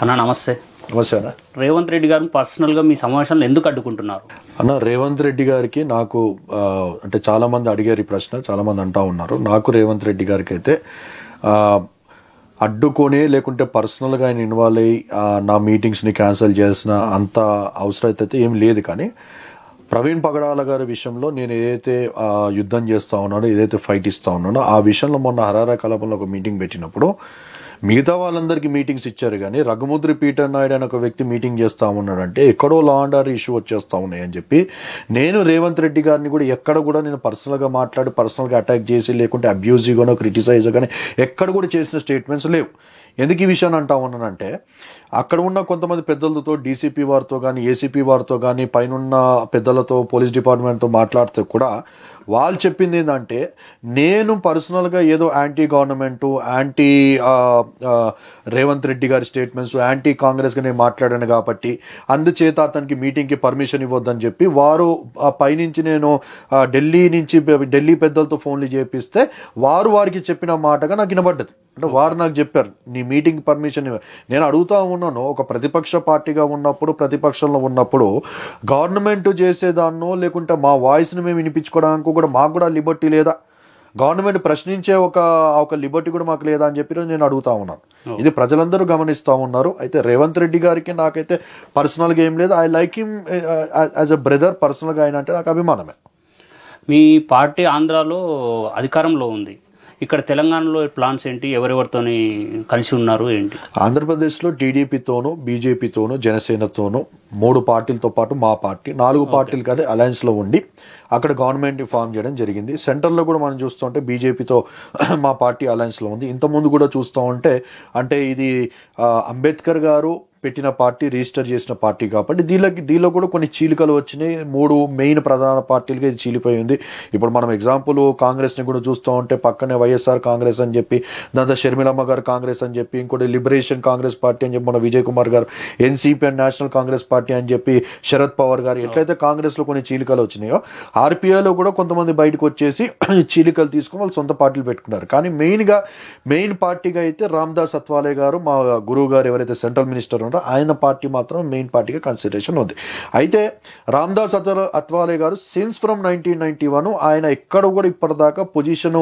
అన్న నమస్తే. నమస్తే అన్న. రేవంత్ రెడ్డి గారిని పర్సనల్గా మీ సమావేశాలను ఎందుకు అడ్డుకుంటున్నారు అన్న? రేవంత్ రెడ్డి గారికి నాకు అంటే చాలామంది అడిగారు ఈ ప్రశ్న, చాలామంది అంటూ ఉన్నారు. నాకు రేవంత్ రెడ్డి గారికి అయితే అడ్డుకొని లేకుంటే పర్సనల్గా ఆయన ఇన్వాల్వ్ అయ్యి నా మీటింగ్స్ని క్యాన్సిల్ చేసిన అంత అవసరం అయితే ఏం లేదు. కానీ ప్రవీణ్ పగడాల గారి విషయంలో నేను ఏదైతే యుద్ధం చేస్తూ ఉన్నానో, ఏదైతే ఫైట్ ఇస్తూ ఉన్నానో ఆ విషయంలో మొన్న హరారా కలాపంలో ఒక మీటింగ్ పెట్టినప్పుడు మిగతా వాళ్ళందరికీ మీటింగ్స్ ఇచ్చారు, కానీ రఘుముద్రి పీటర్ నాయుడు అనే ఒక వ్యక్తి మీటింగ్ చేస్తూ ఉన్నాడంటే ఎక్కడో లా అండ్ ఆర్డర్ ఇష్యూ వచ్చేస్తూ ఉన్నాయి అని చెప్పి నేను రేవంత్ రెడ్డి గారిని కూడా ఎక్కడ కూడా నేను పర్సనల్గా మాట్లాడి పర్సనల్గా అటాక్ చేసి లేకుంటే అబ్యూజివ్గానో క్రిటిసైజ్ కానీ ఎక్కడ కూడా చేసిన స్టేట్మెంట్స్ లేవు. ఎందుకు ఈ విషయాన్ని అంటా ఉన్నానంటే అక్కడ ఉన్న కొంతమంది పెద్దలతో, డీసీపీ వారితో కానీ ఏసీపీ వారితో కానీ పైన పెద్దలతో పోలీస్ డిపార్ట్మెంట్తో మాట్లాడితే కూడా వాళ్ళు చెప్పింది ఏంటంటే నేను పర్సనల్గా ఏదో anti government, anti Revanth Reddy గారి స్టేట్మెంట్స్, యాంటీ కాంగ్రెస్గా నేను మాట్లాడాను కాబట్టి అందుచేత అతనికి మీటింగ్కి పర్మిషన్ ఇవ్వద్దని చెప్పి వారు పైనుంచి నేను ఢిల్లీ పెద్దలతో ఫోన్లు చేపిస్తే వారికి చెప్పిన మాటగా నాకు వినబడ్డది. అంటే వారు నాకు చెప్పారు నీ మీటింగ్ పర్మిషన్ నేను అడుగుతా ఉన్నాను. ఒక ప్రతిపక్ష పార్టీగా ఉన్నప్పుడు, ప్రతిపక్షంలో ఉన్నప్పుడు గవర్నమెంట్ చేసేదాన్నో లేకుంటే మా వాయిస్ని మేము వినిపించుకోవడానికి కూడా మాకు కూడా లిబర్టీ లేదా, గవర్నమెంట్ ప్రశ్నించే ఒక లిబర్టీ కూడా మాకు లేదా అని చెప్పి నేను అడుగుతా ఉన్నాను. ఇది ప్రజలందరూ గమనిస్తూ ఉన్నారు. అయితే రేవంత్ రెడ్డి గారికి నాకైతే పర్సనల్గా ఏం లేదు. I like him as a brother. పర్సనల్గా ఆయన అంటే నాకు అభిమానమే. మీ పార్టీ ఆంధ్రాలో అధికారంలో ఉంది, ఇక్కడ తెలంగాణలో ప్లాన్స్ ఏంటి? ఎవరెవరితోని కలిసి ఉన్నారు ఏంటి? ఆంధ్రప్రదేశ్లో టీడీపీతోనూ, బీజేపీతోనూ, జనసేనతోనూ 3 పార్టీలతో పాటు మా పార్టీ 4 పార్టీలు కానీ అలయన్స్లో ఉండి అక్కడ గవర్నమెంట్ని ఫామ్ చేయడం జరిగింది. సెంటర్లో కూడా మనం చూస్తూ ఉంటే బీజేపీతో మా పార్టీ అలయన్స్లో ఉంది. ఇంతకుముందు కూడా చూస్తూ ఉంటే అంటే ఇది అంబేద్కర్ గారు పెట్టిన పార్టీ, రిజిస్టర్ చేసిన పార్టీ కాబట్టి దీనిలో కూడా కొన్ని చీలికలు వచ్చినాయి. 3 మెయిన్ ప్రధాన పార్టీలుగా ఇది చీలిపోయింది. ఇప్పుడు మనం ఎగ్జాంపుల్ కాంగ్రెస్ని కూడా చూస్తూ ఉంటే పక్కనే వైఎస్ఆర్ కాంగ్రెస్ అని చెప్పి, దాంతో షర్మిలమ్మ గారు కాంగ్రెస్ అని చెప్పి, ఇంకోటి లిబరేషన్ కాంగ్రెస్ పార్టీ అని చెప్పి మన విజయ్ కుమార్ గారు, NCP and national Congress party అని చెప్పి శరద్ పవార్ గారు, ఎట్లయితే కాంగ్రెస్లో కొన్ని చీలికలు వచ్చినాయో ఆర్పీఐలో కూడా కొంతమంది బయటకు వచ్చేసి చీలికలు తీసుకుని వాళ్ళు సొంత పార్టీలు పెట్టుకున్నారు. కానీ మెయిన్ పార్టీగా అయితే రామ్దాస్ అత్వాలే గారు, మా గురువు గారు ఎవరైతే సెంట్రల్ మినిస్టర్ ఆయన పార్టీ మాత్రం మెయిన్ పార్టీగా కన్సిడరేషన్ ఉంది. అయితే రామ్దాస్ అత్వాలే గారు సిన్స్ ఫ్రమ్ 1991 ఆయన ఎక్కడ కూడా ఇప్పటిదాకా పొజిషన్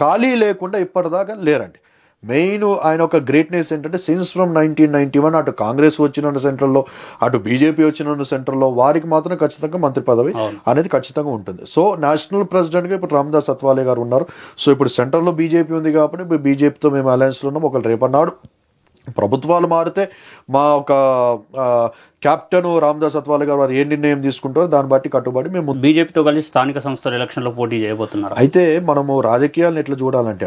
ఖాళీ లేకుండా ఇప్పటిదాకా లేరండి. మెయిన్ ఆయన ఒక గ్రేట్నెస్ ఏంటంటే సిన్స్ ఫ్రమ్ 1991 అటు కాంగ్రెస్ వచ్చిన సెంట్రల్లో, అటు బీజేపీ వచ్చిన సెంట్రల్లో వారికి మాత్రం ఖచ్చితంగా మంత్రి పదవి అనేది ఖచ్చితంగా ఉంటుంది. సో నేషనల్ ప్రెసిడెంట్గా ఇప్పుడు రామ్దాస్ అత్వాలే గారు ఉన్నారు. సో ఇప్పుడు సెంట్రల్లో బీజేపీ ఉంది కాబట్టి ఇప్పుడు బీజేపీతో మేము అలయన్స్లో ఉన్నాం. ఒకళ్ళు రేపన్నాడు ప్రభుత్వాలు మారితే మా ఒక కెప్టెన్ రామ్దాస్ అత్వాలే గారు వారు ఏ నిర్ణయం తీసుకుంటారో దాన్ని బట్టి కట్టుబడి మేము బీజేపీతో కలిసి స్థానిక సంస్థల ఎలక్షన్లో పోటీ చేయబోతున్నారు. అయితే మనము రాజకీయాలను ఎట్లా చూడాలంటే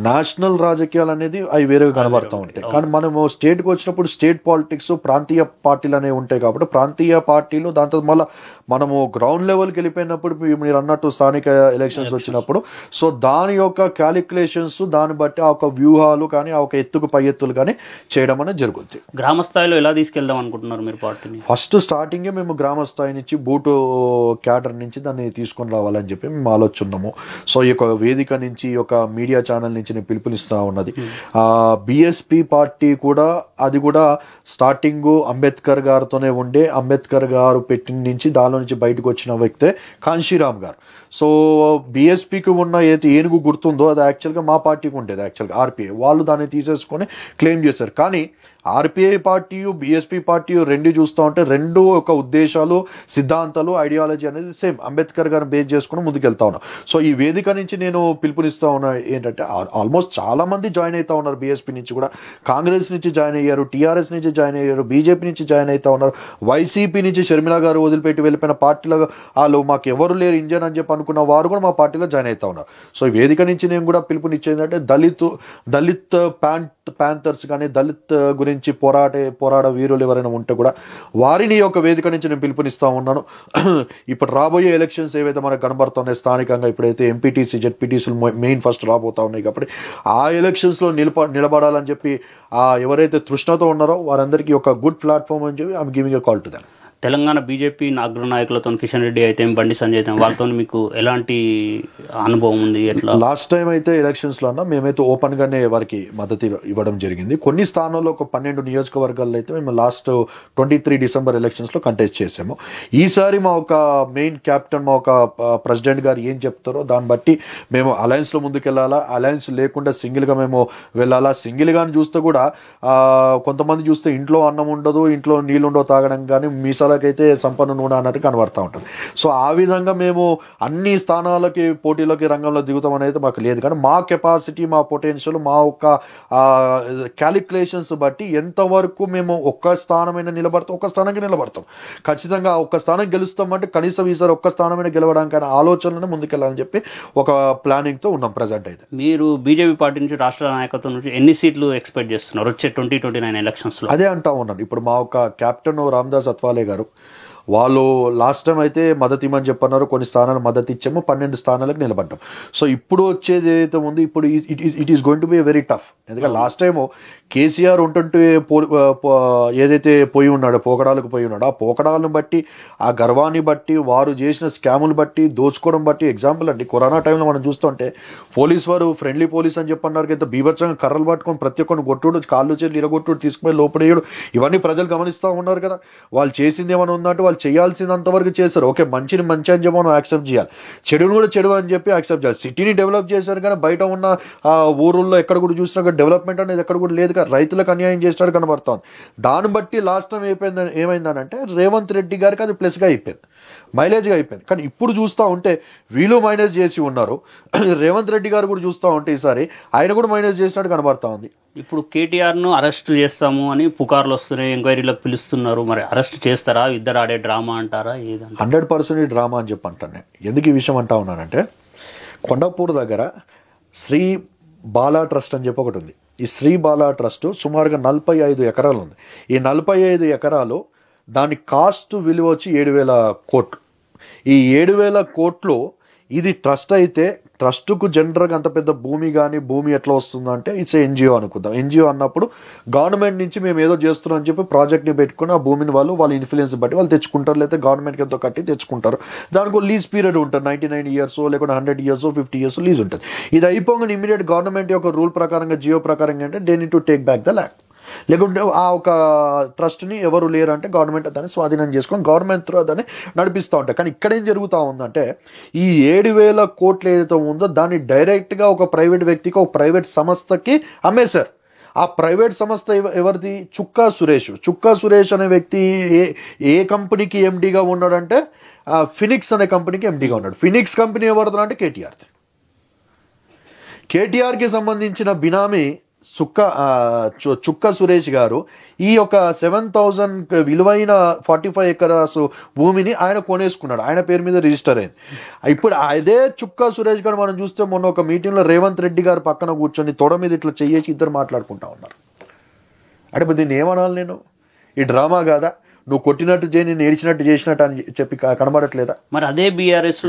నేషనల్ రాజకీయాలు అనేది అవి వేరేగా కనబడుతూ ఉంటాయి. కానీ మనము స్టేట్కి వచ్చినప్పుడు స్టేట్ పాలిటిక్స్, ప్రాంతీయ పార్టీలు అనేవి ఉంటాయి కాబట్టి ప్రాంతీయ పార్టీలు దాంతో మళ్ళీ మనము గ్రౌండ్ లెవెల్కి వెళ్ళిపోయినప్పుడు మీరు అన్నట్టు స్థానిక ఎలక్షన్స్ వచ్చినప్పుడు సో దాని యొక్క క్యాలిక్యులేషన్స్, దాన్ని బట్టి ఆ ఒక వ్యూహాలు కానీ ఆ ఒక ఎత్తుకు పై ఎత్తులు కానీ చేయడం అనేది జరుగుతుంది. గ్రామ స్థాయిలో ఎలా తీసుకెళ్దాం అనుకుంటున్నారు మీరు పార్టీని? ఫస్ట్ స్టార్టింగే మేము గ్రామ స్థాయి నుంచి బూటు క్యాడర్ నుంచి దాన్ని తీసుకొని రావాలని చెప్పి మేము ఆలోచున్నాము. సో ఈ యొక్క వేదిక నుంచి, ఈ యొక్క మీడియా ఛానల్ నుంచి నేను పిలుపునిస్తూ ఉన్నది. బిఎస్పీ పార్టీ కూడా అది కూడా స్టార్టింగ్ అంబేద్కర్ గారితోనే ఉండే, అంబేద్కర్ గారు పెట్టిన నుంచి దానిలో నుంచి బయటకు వచ్చిన వ్యక్తే కాంశీరామ్ గారు. సో బిఎస్పీకి ఉన్న ఏదైతే ఏనుగు గుర్తుందో అది యాక్చువల్గా మా పార్టీకి ఉండేది. యాక్చువల్గా ఆర్పీఐ వాళ్ళు దాన్ని తీసేసుకొని క్లెయిమ్ చేశారు. కానీ ఆర్పీఐ పార్టీ, బీఎస్పీ పార్టీ రెండు చూస్తూ ఉంటే రెండు ఒక ఉద్దేశాలు, సిద్ధాంతాలు, ఐడియాలజీ అనేది సేమ్ అంబేద్కర్ గారిని బేస్ చేసుకుని ముందుకెళ్తా ఉన్నాం. సో ఈ వేదిక నుంచి నేను పిలుపునిస్తా ఉన్నా ఏంటంటే ఆల్మోస్ట్ చాలా మంది జాయిన్ అవుతా ఉన్నారు. బీఎస్పీ నుంచి కూడా, కాంగ్రెస్ నుంచి జాయిన్ అయ్యారు, టీఆర్ఎస్ నుంచి జాయిన్ అయ్యారు, బీజేపీ నుంచి జాయిన్ అవుతా ఉన్నారు, వైసీపీ నుంచి షర్మిల గారు వదిలిపెట్టి వెళ్ళిపోయిన పార్టీలో వాళ్ళు మాకు ఎవరు లేరు ఇంజన్ అని చెప్పి అనుకున్న వారు కూడా మా పార్టీలో జాయిన్ అవుతా ఉన్నారు. సో ఈ వేదిక నుంచి నేను కూడా పిలుపునిచ్చేది దళిత్ ప్యాంథర్స్ కానీ దళిత్ గురించి పోరాడ వీరులు ఎవరైనా ఉంటే కూడా వారిని యొక్క వేదిక నుంచి నేను పిలుపునిస్తా ఉన్నాను. ఇప్పుడు రాబోయే ఎలక్షన్స్ ఏవైతే మనకు కనబడుతున్నాయి స్థానికంగా, ఇప్పుడైతే ఎంపీటీసీ, జెడ్పీటీసీలు మెయిన్ ఫస్ట్ రాబోతా ఉన్నాయి కాబట్టి ఆ ఎలక్షన్స్లో నిలబడాలని చెప్పి ఎవరైతే తృష్ణతో ఉన్నారో వారందరికీ ఒక గుడ్ ప్లాట్ఫామ్ అని చెప్పి I'm giving a call to them. Telangana BJP అగ్రనాయకులతో కిషన్ రెడ్డి అయితే బండి సంజయ్ అయితే వాళ్ళతో మీకు ఎలాంటి అనుభవం ఉంది? ఎట్లా? లాస్ట్ టైం అయితే ఎలక్షన్స్లో అన్నా మేమైతే ఓపెన్గానే వారికి మద్దతు ఇవ్వడం జరిగింది. కొన్ని స్థానాల్లో ఒక 12 నియోజకవర్గాల్లో అయితే మేము లాస్ట్ 23 డిసెంబర్ ఎలక్షన్స్లో కంటెస్ట్ చేసాము. ఈసారి మా ఒక మెయిన్ క్యాప్టెన్ మా ఒక ప్రెసిడెంట్ గారు ఏం చెప్తారో దాన్ని బట్టి మేము అలయన్స్లో ముందుకెళ్ళాలా, అలయన్స్ లేకుండా సింగిల్గా మేము వెళ్ళాలా. సింగిల్గా చూస్తే కూడా కొంతమంది చూస్తే ఇంట్లో అన్నం ఉండదు, ఇంట్లో నీళ్ళు ఉండవు తాగడం, కానీ మీసాలకైతే సంపన్న నూనె అన్నట్టు కనబడతా ఉంటుంది. సో ఆ విధంగా మేము అన్ని స్థానాలకి పోటీలోకి రంగంలో దిగుతాం అనేది మాకు లేదు. కానీ మా కెపాసిటీ, మా పొటెన్షియల్, మా యొక్క క్యాలిక్యులేషన్స్ బట్టి ఎంతవరకు మేము ఒక్క స్థానమైన నిలబడతాం, ఒక్క స్థానానికి నిలబడతాం. ఖచ్చితంగా ఒక్క స్థానం గెలుస్తామంటే కనీసం ఈసారి ఒక్క స్థానమైన గెలవడానికైనా ఆలోచనలోనే ముందుకెళ్ళాలని చెప్పి ఒక ప్లానింగ్తో ఉన్నాం ప్రజెంట్ అయితే. మీరు బీజేపీ పార్టీ నుంచి రాష్ట్ర నాయకత్వం నుంచి ఎన్ని సీట్లు ఎక్స్పెక్ట్ చేస్తున్నారు వచ్చే 2029 ఎలక్షన్స్లో? అదే అంటా ఉన్నాను. ఇప్పుడు మా ఒక క్యాప్టెన్ రామదాస్ అత్వాలే గారు వాళ్ళు లాస్ట్ టైం అయితే మద్దతు ఇవ్వమని చెప్పన్నారు, కొన్ని స్థానాలు మద్దతు ఇచ్చాము, 12 స్థానాలకు నిలబడ్డాం. సో ఇప్పుడు వచ్చేది ఏదైతే ఉంది, ఇప్పుడు it is going to be very tough. ఎందుకంటే లాస్ట్ టైము కేసీఆర్ ఉంటుంటే ఏదైతే పోయి ఉన్నాడో, పోకడాలకు పోయి ఉన్నాడో, ఆ పోకడాలను బట్టి, ఆ గర్వాన్ని బట్టి, వారు చేసిన స్కాములు బట్టి, దోచుకోవడం బట్టి, ఎగ్జాంపుల్ అండి కరోనా టైంలో మనం చూస్తుంటే పోలీస్ వారు ఫ్రెండ్లీ పోలీస్ అని చెప్పన్నారు, ఇంత బీభత్సంగా కర్రలు పట్టుకొని ప్రతి ఒక్కరిని కొట్టుడు, కాళ్ళు చేతులు ఇరగొట్టుడు, తీసుకుపోయి లోపడేయడు, ఇవన్నీ ప్రజలు గమనిస్తూ ఉన్నారు కదా. వాళ్ళు చేసింది ఏమైనా ఉందంటే వాళ్ళు చేయాల్సినంతవరకు చేశారు. ఓకే, మంచిని మంచి అని చెప్పి మనం యాక్సెప్ట్ చేయాలి, చెడును కూడా చెడు అని చెప్పి యాక్సెప్ట్ చేయాలి. సిటీని డెవలప్ చేశారు కానీ బయట ఉన్న ఊరుల్లో ఎక్కడ కూడా చూసినా డెవలప్మెంట్ అనేది ఎక్కడ కూడా లేదు కదా. రైతులకు అన్యాయం చేసినట్టు కనబడుతోంది. దాన్ని బట్టి లాస్ట్ టైం ఏమైందనంటే రేవంత్ రెడ్డి గారికి అది ప్లస్గా అయిపోయింది, మైలేజ్గా అయిపోయింది. కానీ ఇప్పుడు చూస్తూ ఉంటే వీళ్ళు మైనస్ చేసి ఉన్నారు, రేవంత్ రెడ్డి గారు కూడా చూస్తూ ఉంటే ఈసారి ఆయన కూడా మైనస్ చేసినట్టు కనబడతా ఉంది. ఇప్పుడు కేటీఆర్ను అరెస్ట్ చేస్తాము అని పుకార్లు వస్తున్నాయి, ఎంక్వైరీలకు పిలుస్తున్నారు. మరి అరెస్ట్ చేస్తారా? ఇద్దరు ఆడే డ్రామా అంటారా? ఏదంటే 100% డ్రామా అని చెప్పి అంటాను నేను. ఎందుకు ఈ విషయం అంటా ఉన్నానంటే, కొండపూర్ దగ్గర శ్రీ బాలా ట్రస్ట్ అని చెప్పి ఒకటి ఉంది. ఈ శ్రీ బాలా ట్రస్ట్ సుమారుగా 45 ఎకరాలు ఉంది. ఈ 45 ఎకరాలు దాని కాస్ట్ విలువ వచ్చి 7,000 కోట్లు. ఈ 7,000 కోట్లు ఇది ట్రస్ట్ అయితే, ట్రస్ట్కు జనరల్గా అంత పెద్ద భూమి కానీ భూమి ఎట్లా వస్తుందంటే ఇట్స్ ఎన్జిఓ అనుకుందాం. ఎన్జిఓ అన్నప్పుడు గవర్నమెంట్ నుంచి మేము ఏదో చేస్తున్నాం అని చెప్పి ప్రాజెక్ట్ని పెట్టుకుని ఆ భూమిని వాళ్ళ ఇన్ఫ్లుయెన్స్ బట్టి వాళ్ళు తెచ్చుకుంటారు, లేకపోతే గవర్నమెంట్కి ఎంతో కట్టి తెచ్చుకుంటారు. దానికి లీజ్ పీరియడ్ ఉంటుంది, 99 ఇయర్స్ లేకుంటే 100 ఇయర్స్ 50 ఇయర్స్ లీజ్ ఉంటుంది. ఇది అయిపోగానే ఇమీడియట్ గవర్నమెంట్ యొక్క రూల్ ప్రకారంగా, జియో ప్రకారంగా అంటే they need to take back the land. లేకుంటే ఆ ఒక ట్రస్ట్ని ఎవరు లేరంటే గవర్నమెంట్ దాన్ని స్వాధీనం చేసుకొని గవర్నమెంట్ త్రూ దాన్ని నడిపిస్తూ ఉంటాయి. కానీ ఇక్కడ ఏం జరుగుతూ ఉందంటే, ఈ 7,000 కోట్లు ఏదైతే ఉందో దాన్ని డైరెక్ట్గా ఒక ప్రైవేట్ వ్యక్తికి, ఒక ప్రైవేట్ సంస్థకి అమ్మేశారు. ఆ ప్రైవేట్ సంస్థ ఎవరిది? చుక్కా సురేష్. చుక్కా సురేష్ అనే వ్యక్తి ఏ కంపెనీకి ఎండీగా ఉన్నాడంటే ఫినిక్స్ అనే కంపెనీకి ఎండీగా ఉన్నాడు. ఫినిక్స్ కంపెనీ ఎవరిదో అంటే కేటీఆర్ది. కేటీఆర్కి సంబంధించిన బినామీ చుక్క సురేష్ గారు ఈ యొక్క 7,000 విలువైన 45 ఎకరాస్ భూమిని ఆయన కొనేసుకున్నాడు, ఆయన పేరు మీద రిజిస్టర్ అయింది. ఇప్పుడు అదే చుక్క సురేష్ గారు మనం చూస్తే మొన్న ఒక మీటింగ్లో రేవంత్ రెడ్డి గారు పక్కన కూర్చొని తొడ మీద ఇట్లా చెయ్యేసి ఇద్దరు మాట్లాడుకుంటా ఉన్నారు. అంటే దీన్ని ఏమనాలి నేను? ఈ డ్రామా కాదా? నువ్వు కొట్టినట్టు చేయి, నేను ఏడ్చినట్టు చేసినట్టు అని చెప్పి కనబడట్లేదా? మరి అదే బీఆర్ఎస్,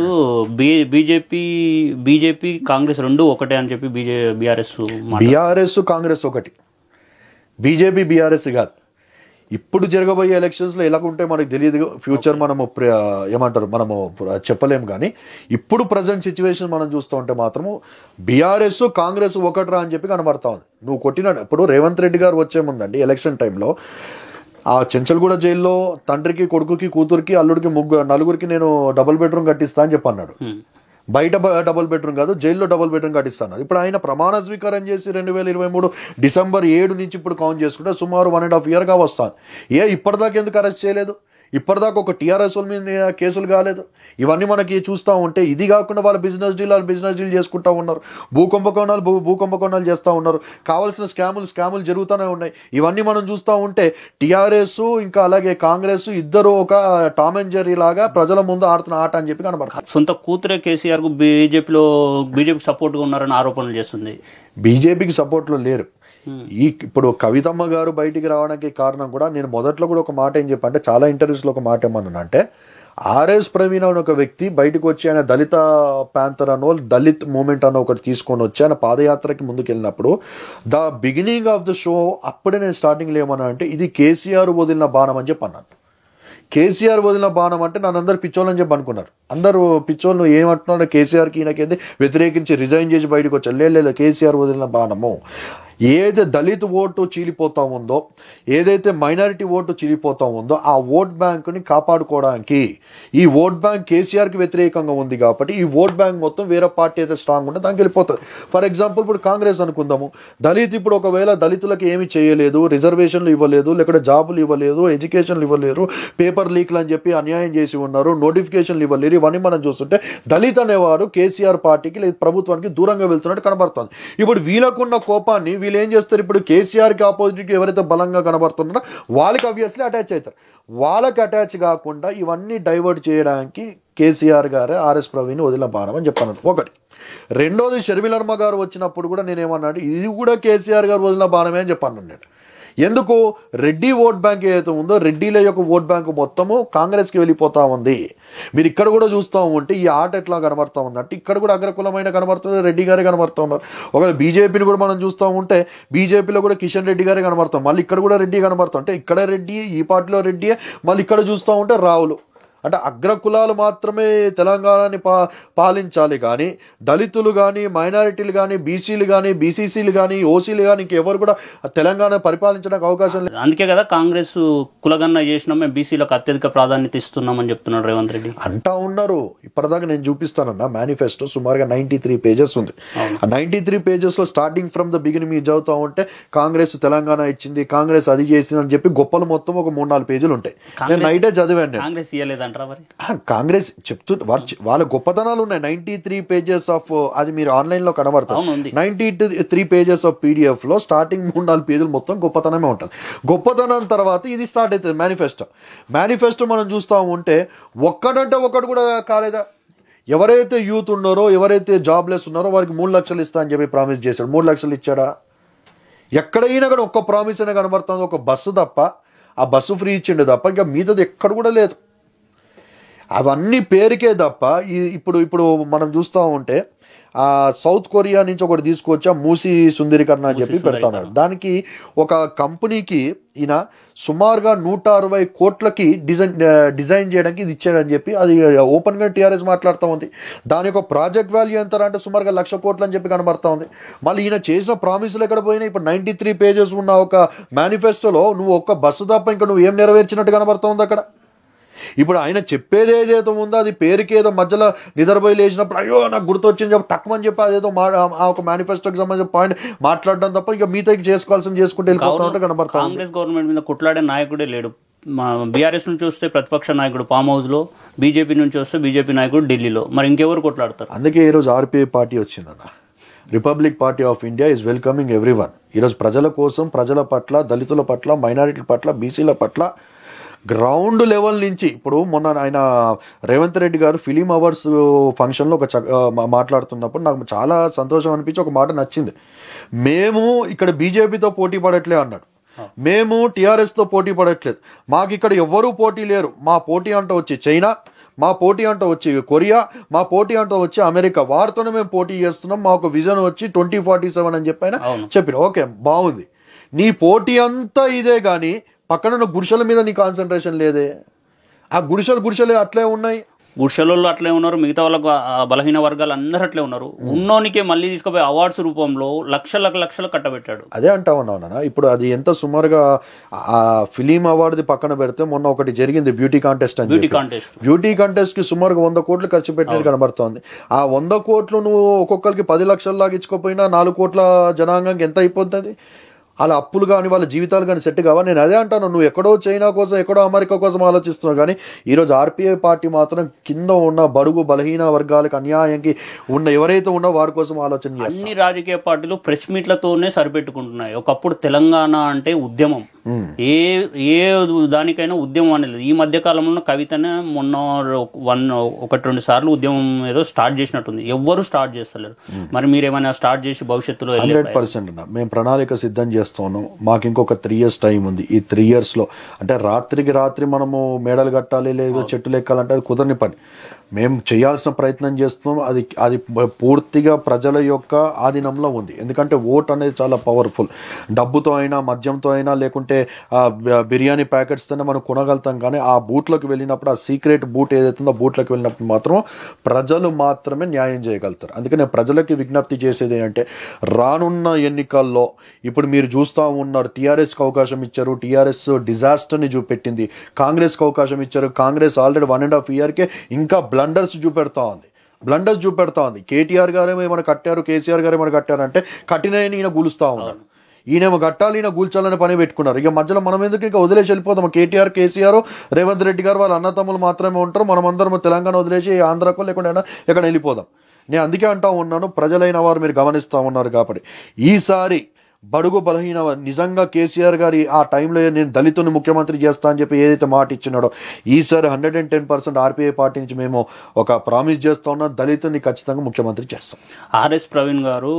బీజేపీ కాంగ్రెస్ రెండు ఒకటే అని చెప్పి బీఆర్ఎస్ కాంగ్రెస్ ఒకటి, బీజేపీ బీఆర్ఎస్ కాదు. ఇప్పుడు జరగబోయే ఎలక్షన్స్లో ఎలా ఉంటే మనకు తెలియదు, ఫ్యూచర్ మనము మనము చెప్పలేము. కానీ ఇప్పుడు ప్రజెంట్ సిచ్యువేషన్ మనం చూస్తూ ఉంటే మాత్రము బీఆర్ఎస్ కాంగ్రెస్ ఒకటిరా అని చెప్పి కనబడతా ఉంది. నువ్వు కొట్టినట్టు ఇప్పుడు రేవంత్ రెడ్డి గారు వచ్చే ముందండి ఎలక్షన్ టైంలో ఆ చెంచల్గూడ జైల్లో తండ్రికి, కొడుకుకి, కూతురికి, అల్లుడికి, నలుగురికి నేను డబుల్ బెడ్రూమ్ కట్టిస్తా అని చెప్పి అన్నాడు. బయట డబుల్ బెడ్రూమ్ కాదు, జైల్లో డబుల్ బెడ్రూమ్ కట్టిస్తాను. ఇప్పుడు ఆయన ప్రమాణ స్వీకారం చేసి 2023 డిసెంబర్ 7 నుంచి ఇప్పుడు కౌంట్ చేసుకుంటే సుమారు 1.5 ఇయర్గా వస్తాను. ఇప్పటిదాకా ఎందుకు అరెస్ట్ చేయలేదు? ఇప్పటిదాకా ఒక టీఆర్ఎస్ మీద కేసులు కాలేదు. ఇవన్నీ మనకి చూస్తూ ఉంటే ఇది కాకుండా వాళ్ళు బిజినెస్ డీల్ చేసుకుంటూ ఉన్నారు, భూకుంభకోణాలు చేస్తూ ఉన్నారు, కావాల్సిన స్కాములు జరుగుతూనే ఉన్నాయి. ఇవన్నీ మనం చూస్తూ ఉంటే టీఆర్ఎస్ ఇంకా అలాగే కాంగ్రెస్ ఇద్దరు ఒక టామ్ అండ్ జెర్రీ లాగా ప్రజల ముందు ఆడుతున్న ఆట అని చెప్పి కనబడుతుంది. సొంత కూతురే కేసీఆర్కు బీజేపీకి సపోర్ట్గా ఉన్నారని ఆరోపణలు చేస్తుంది. బీజేపీకి సపోర్ట్లో లేరు. ఇప్పుడు కవితమ్మ గారు బయటికి రావడానికి కారణం కూడా నేను మొదట్లో కూడా ఒక మాట ఏం చెప్పంటే, చాలా ఇంటర్వ్యూస్లో ఒక మాట ఏమన్నా అంటే, ఆర్ఎస్ ప్రవీణ్ అని ఒక వ్యక్తి బయటకు వచ్చి ఆయన దళిత ప్యాంతర్ అనో దళిత్ మూమెంట్ అనో ఒకటి తీసుకొని వచ్చి ఆయన పాదయాత్రకి ముందుకు వెళ్ళినప్పుడు the beginning of the show అప్పుడే నేను స్టార్టింగ్లో ఏమన్నా అంటే ఇది కేసీఆర్ వదిలిన బాణం అని చెప్పి అన్నాను. కేసీఆర్ వదిలిన బాణం అంటే నన్ను అందరు పిచ్చోళ్ళని చెప్పి అనుకున్నారు. అందరూ పిచ్చోళ్ళు ఏమంటున్నారు, కేసీఆర్కి ఈయనకేంది వ్యతిరేకించి రిజైన్ చేసి బయటకు వచ్చారు. లేదు కేసీఆర్ వదిలిన బాణము. ఏదైతే దళిత ఓటు చీలిపోతా ఉందో, ఏదైతే మైనారిటీ ఓటు చీలిపోతా ఉందో ఆ ఓట్ బ్యాంకుని కాపాడుకోవడానికి ఈ ఓట్ బ్యాంక్ కేసీఆర్కి వ్యతిరేకంగా ఉంది కాబట్టి ఈ ఓట్ బ్యాంక్ మొత్తం వేరే పార్టీ అయితే స్ట్రాంగ్ ఉంటే దానికి వెళ్ళిపోతుంది. ఫర్ ఎగ్జాంపుల్ ఇప్పుడు కాంగ్రెస్ అనుకుందాము, దళిత్ ఇప్పుడు ఒకవేళ దళితులకు ఏమి చేయలేదు, రిజర్వేషన్లు ఇవ్వలేదు, లేకపోతే జాబులు ఇవ్వలేదు, ఎడ్యుకేషన్లు ఇవ్వలేరు, పేపర్ లీక్లు అని చెప్పి అన్యాయం చేసి ఉన్నారు, నోటిఫికేషన్లు ఇవ్వలేరు, ఇవన్నీ మనం చూస్తుంటే దళిత్ అనేవాడు కేసీఆర్ పార్టీకి లేదా ప్రభుత్వానికి దూరంగా వెళ్తున్నట్టు కనబడుతుంది. ఇప్పుడు వీళ్ళకున్న కోపాన్ని వీళ్ళు ఏం చేస్తారు, ఇప్పుడు కేసీఆర్కి ఆపోజిట్ ఎవరైతే బలంగా కనబడుతున్నారో వాళ్ళకి అబ్వియస్లీ అటాచ్ అవుతారు. వాళ్ళకి అటాచ్ కాకుండా ఇవన్నీ డైవర్ట్ చేయడానికి కేసీఆర్ గారే ఆర్ఎస్ ప్రవీణ్ వదిలిన బాణం అని చెప్పాను ఒకటి. రెండోది షర్మిలమ్మ గారు వచ్చినప్పుడు కూడా నేనేమన్నాడు, ఇది కూడా కేసీఆర్ గారు వదిలిన బాణమే అని చెప్పాను అన్నాడు. ఎందుకు, రెడ్డి ఓట్ బ్యాంక్ ఏదైతే ఉందో రెడ్డిల యొక్క ఓట్ బ్యాంక్ మొత్తము కాంగ్రెస్కి వెళ్ళిపోతా ఉంది. మీరు ఇక్కడ కూడా చూస్తూ ఉంటే ఈ ఆట ఎట్లా కనబడతా ఉంది అంటే ఇక్కడ కూడా అగ్రకులమైన కనబడుతుంది, రెడ్డి గారే కనబడుతూ ఉన్నారు. ఒకవేళ బీజేపీని కూడా మనం చూస్తూ ఉంటే బీజేపీలో కూడా కిషన్ రెడ్డి గారే కనబడతాం, మళ్ళీ ఇక్కడ కూడా రెడ్డి కనబడతాం. అంటే ఇక్కడ రెడ్డి, ఈ పార్టీలో రెడ్డియే, మళ్ళీ ఇక్కడ చూస్తూ ఉంటే రావులు. అంటే అగ్రకులాలు మాత్రమే తెలంగాణని పాలించాలి కానీ దళితులు కానీ మైనారిటీలు కానీ బీసీలు కానీ బీసీసీలు కానీ ఓసీలు కానీ ఇంకెవరు కూడా తెలంగాణ పరిపాలించడానికి అవకాశం లేదు. అందుకే కదా కాంగ్రెస్ కులగన్న చేసినా మేము బీసీలకు అత్యధిక ప్రాధాన్యత ఇస్తున్నామని చెప్తున్నాడు రేవంత్ రెడ్డి. అంటా ఉన్నారు. ఇప్పటిదాకా నేను చూపిస్తానన్నా మేనిఫెస్టో సుమారుగా 93 పేజెస్ ఉంది. ఆ 93 పేజెస్లో స్టార్టింగ్ ఫ్రమ్ ద బిగినింగ్ మీరు చదువుతూ ఉంటే కాంగ్రెస్ తెలంగాణ ఇచ్చింది, కాంగ్రెస్ అది చేసింది అని చెప్పి గొప్పలు మొత్తం ఒక 3-4 పేజీలు ఉంటాయి. నేను నైటే చదివాను. కాంగ్రెస్ ఇయ్యలేదంట. కాంగ్రెస్ చెప్తూ వాళ్ళ గొప్పతనాలు ఉన్నాయి. 93 పేజెస్ ఆఫ్ అది మీరు ఆన్లైన్ లో కనబడుతుంది. 93 పేజెస్ ఆఫ్ పీడిఎఫ్ లో స్టార్టింగ్ 3-4 పేజీలు మొత్తం గొప్పతనమే ఉంటుంది. గొప్పతనం తర్వాత ఇది స్టార్ట్ అవుతుంది మేనిఫెస్టో మనం చూస్తూ ఉంటే ఒక్కడంటే ఒకటి కూడా కాలేదా. ఎవరైతే యూత్ ఉన్నారో, ఎవరైతే జాబ్లెస్ ఉన్నారో వారికి 3 లక్షలు ఇస్తా అని చెప్పి ప్రామిస్ చేశాడు. 3 లక్షలు ఇచ్చాడా? ఎక్కడైనా కానీ ఒక్క ప్రామిస్ అయినా కనబడుతుంది. ఒక బస్సు తప్ప, ఆ బస్సు ఫ్రీ ఇచ్చిండు తప్ప ఇంకా మిగతాది ఎక్కడ కూడా లేదు. అవన్నీ పేరుకే తప్ప ఇప్పుడు మనం చూస్తూ ఉంటే సౌత్ కొరియా నుంచి ఒకటి తీసుకొచ్చా మూసీ సుందరీకరణ అని చెప్పి పెడతాడు. దానికి ఒక కంపెనీకి ఈయన సుమారుగా 160 కోట్లకి డిజైన్ చేయడానికి ఇది ఇచ్చాడని చెప్పి అది ఓపెన్గా టీఆర్ఎస్ మాట్లాడుతూ ఉంది. దాని యొక్క ప్రాజెక్ట్ వాల్యూ ఎంత అంటే సుమారుగా 1,00,000 కోట్లు అని చెప్పి కనబడతా ఉంది. మళ్ళీ ఈయన చేసిన ప్రామిసులు ఎక్కడ పోయినా ఇప్పుడు 93 పేజెస్ ఉన్న ఒక మేనిఫెస్టోలో నువ్వు ఒక్క బస్సు తప్ప ఇంకా నువ్వు ఏం నెరవేర్చినట్టు కనబడతా ఉంది అక్కడ. ఇప్పుడు ఆయన చెప్పేది ఏదైతే ఉందో అది పేరుకేదో మధ్యలో నిద్రపోయి లేచినప్పుడు అయ్యో నాకు గుర్తొచ్చింది చెప్పి తక్కువని చెప్పి అదేదో ఆ ఒక మేనిఫెస్టోకి సంబంధించిన పాయింట్ మాట్లాడడం తప్ప ఇంకా మిగతా చేసుకోవాల్సింది చేసుకుంటే వెళ్ళిపోతా కనబడతా. కాంగ్రెస్ గవర్నమెంట్ మీద కొట్లాడే నాయకుడే లేడు. బీఆర్ఎస్ నుంచి వస్తే ప్రతిపక్ష నాయకుడు ఫామ్ హౌస్ లో, బీజేపీ నుంచి వస్తే బీజేపీ నాయకుడు ఢిల్లీలో, మరి ఇంకెవరు కొట్లాడతారు? అందుకే ఈరోజు ఆర్పీఐ పార్టీ వచ్చిందన్న. Republic party of India is welcoming everyone. ఈరోజు ప్రజల కోసం, ప్రజల పట్ల, దళితుల పట్ల, మైనారిటీల పట్ల, బీసీల పట్ల గ్రౌండ్ లెవెల్ నుంచి ఇప్పుడు మొన్న ఆయన రేవంత్ రెడ్డి గారు ఫిలిం అవార్డ్స్ ఫంక్షన్లో మాట్లాడుతున్నప్పుడు నాకు చాలా సంతోషం అనిపించి ఒక మాట నచ్చింది. మేము ఇక్కడ బీజేపీతో పోటీ పడట్లే అన్నాడు. మేము టీఆర్ఎస్తో పోటీ పడట్లేదు, మాకు ఇక్కడ ఎవ్వరూ పోటీ లేరు. మా పోటీ అంటూ వచ్చి చైనా, మా పోటీ అంటూ వచ్చి కొరియా, మా పోటీ అంటూ వచ్చి అమెరికా, వారితోనే మేము పోటీ చేస్తున్నాం. మాకు విజన్ వచ్చి 2047 అని చెప్పి ఆయన చెప్పిన. ఓకే బాగుంది, నీ పోటీ అంతా ఇదే కానీ పక్కన గుడిసెల మీద నీ కాన్సన్ట్రేషన్ లేదే. ఆ గుడిసెలు అట్లే ఉన్నాయి. గుడిసెలలో అట్లే ఉన్నారు, మిగతా వాళ్ళకు బలహీన వర్గాలు అందరూ అట్లే ఉన్నారు. ఉన్నోనికే మళ్ళీ తీసుకుపోయి అవార్డ్స్ రూపంలో లక్షలు కట్టబెట్టాడు. అదే అంటా ఉన్నావు. ఇప్పుడు అది ఎంత సుమారుగా ఆ ఫిలిం అవార్డుది పక్కన పెడితే మొన్న ఒకటి జరిగింది బ్యూటీ కాంటెస్ట్ అని. బ్యూటీ కాంటెస్ట్ కి సుమారుగా 100 కోట్లు ఖర్చు పెట్టినట్టు కనబడుతోంది. ఆ 100 కోట్లు నువ్వు ఒక్కొక్కరికి 10 లక్షలు లాగా ఇచ్చుకోపోయినా 4 కోట్ల జనాంగానికి ఎంత అయిపోతుంది? వాళ్ళ అప్పులు కానీ వాళ్ళ జీవితాలు కానీ సెట్ కావా. నేను అదే అంటాను, నువ్వు ఎక్కడో చైనా కోసం, ఎక్కడో అమెరికా కోసం ఆలోచిస్తున్నావు కానీ ఈరోజు ఆర్పీఐ పార్టీ మాత్రం కింద ఉన్న బడుగు బలహీన వర్గాలకు అన్యాయంకి ఉన్న ఎవరైతే ఉన్నో వారి కోసం ఆలోచన చేస్తారు. అన్ని రాజకీయ పార్టీలు ప్రెస్ మీట్లతోనే సరిపెట్టుకుంటున్నాయి. ఒకప్పుడు తెలంగాణ అంటే ఉద్యమం, ఏ దానికైనా ఉద్యమం అనేది. ఈ మధ్య కాలంలో కవితనే మొన్న 1-2 సార్లు ఉద్యమం ఏదో స్టార్ట్ చేసినట్టుంది. ఎవ్వరు స్టార్ట్ చేస్తలేరు. మరి మీరేమైనా స్టార్ట్ చేసి భవిష్యత్తులో 100% మేము ప్రణాళిక సిద్ధం చేస్తున్నాం. మాకు ఇంకొక 3 years టైం ఉంది. ఈ 3 yearsలో అంటే రాత్రికి రాత్రి మనము మేడలు కట్టాలి, లేదా చెట్లు ఎక్కాలంటే అది కుదరని పని. మేము చేయాల్సిన ప్రయత్నం చేస్తున్నాం. అది పూర్తిగా ప్రజల యొక్క ఆధీనంలో ఉంది. ఎందుకంటే ఓట్ అనేది చాలా పవర్ఫుల్. డబ్బుతో అయినా, మద్యంతో అయినా, లేకుంటే బిర్యానీ ప్యాకెట్స్తోనే మనం కొనగలుగుతాం. కానీ ఆ బూట్లోకి వెళ్ళినప్పుడు, ఆ సీక్రెట్ బూట్ ఏదైతుందో ఆ బూట్లోకి వెళ్ళినప్పుడు మాత్రం ప్రజలు మాత్రమే న్యాయం చేయగలుగుతారు. అందుకే నేను ప్రజలకి విజ్ఞప్తి చేసేది ఏంటంటే, రానున్న ఎన్నికల్లో ఇప్పుడు మీరు చూస్తూ ఉన్నారు, టీఆర్ఎస్కి అవకాశం ఇచ్చారు, టీఆర్ఎస్ డిజాస్టర్ని చూపెట్టింది. కాంగ్రెస్కి అవకాశం ఇచ్చారు, కాంగ్రెస్ ఆల్రెడీ 1.5 yearకే ఇంకా బ్లండర్స్ చూపెడతా ఉంది. కేటీఆర్ గారేమో ఏమైనా కట్టారు, కేసీఆర్ గారు ఏమైనా కట్టారంటే కట్టినని ఈయన కూలుస్తూ ఉన్నాడు. ఈయనేమో కట్టాలి, ఈయన కూల్చాలని పని పెట్టుకున్నారు. ఇక మధ్యలో మనం ఎందుకు ఇంకా వదిలేసి వెళ్ళిపోతాం? కేటీఆర్, కేసీఆర్, రేవంత్ రెడ్డి గారు వాళ్ళ అన్నతమ్ములు మాత్రమే ఉంటారు. మనం అందరం తెలంగాణ వదిలేసి ఆంధ్రాకో లేకుండా ఎక్కడ వెళ్ళిపోదాం. నేను అందుకే అంటా ఉన్నాను, ప్రజలైన వారు మీరు గమనిస్తూ ఉన్నారు కాబట్టి ఈసారి బడుగు బలహీన నిజంగా కేసీఆర్ గారి ఆ టైంలో నేను దళితుని ముఖ్యమంత్రి చేస్తా అని చెప్పి ఏదైతే మాట ఇచ్చినాడో, ఈసారి 110% ఆర్పీఐ పార్టీ నుంచి మేము ఒక ప్రామిస్ చేస్తా ఉన్నాం, దళితుని ఖచ్చితంగా ముఖ్యమంత్రి చేస్తాం. ఆర్ఎస్ ప్రవీణ్ గారు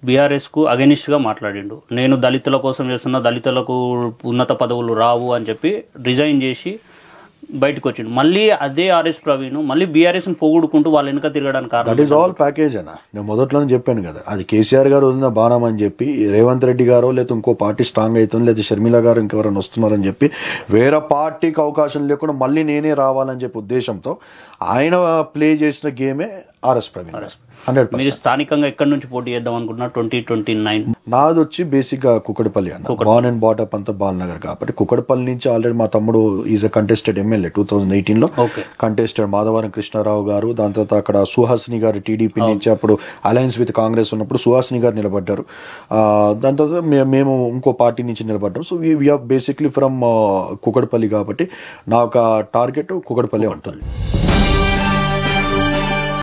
బీఆర్ఎస్కు అగెనిస్ట్గా మాట్లాడిండు. నేను దళితుల కోసం చేస్తున్నా, దళితులకు ఉన్నత పదవులు రావు అని చెప్పి రిజైన్ చేసి బయటకు వచ్చిండు. మళ్ళీ అదే ఆర్ఎస్ ప్రవీణ్ మళ్ళీ బీఆర్ఎస్ని పొగుడుకుంటూ వాళ్ళ వెనుక తిరగడానికి కారణం దట్ ఈస్ ఆల్ ప్యాకేజ్ అన్న. నేను మొదట్లోనే చెప్పాను కదా, అది కేసీఆర్ గారు వదిలిన బాణం అని చెప్పి రేవంత్ రెడ్డి గారో లేదా ఇంకో పార్టీ స్ట్రాంగ్ అవుతుంది, లేదా షర్మిల గారు ఇంకెవరైనా వస్తున్నారని చెప్పి వేరే పార్టీకి అవకాశం లేకుండా మళ్ళీ నేనే రావాలని చెప్పి ఉద్దేశంతో ఆయన ప్లే చేసిన గేమే ఆర్ఎస్ ప్రవీణ్. 100%. మీరు స్థానికంగా ఎక్కడి నుంచి పోటీ చేద్దాం అనుకుంటున్నారు 2029? నాది వచ్చి బేసిక్గా కుక్కడపల్లి అన్న. బార్న్ అండ్ బాటప్ అంతా బాలనగర్ కాబట్టి కుక్కడపల్లి నుంచి ఆల్రెడీ మా తమ్ముడు ఈజ్ అ కంటెస్టెడ్ ఎమ్మెల్యే 2018లో కంటెస్టెడ్ మాధవరం కృష్ణారావు గారు. దాని తర్వాత అక్కడ సుహాసిని గారు టీడీపీ నుంచి అప్పుడు అలయన్స్ విత్ కాంగ్రెస్ ఉన్నప్పుడు సుహాసిని గారు నిలబడ్డారు. దాని తర్వాత మేము ఇంకో పార్టీ నుంచి నిలబడ్డాం. So we are basically from Kukkadapalli కాబట్టి నా ఒక టార్గెట్ కుక్కడపల్లి ఉంటుంది.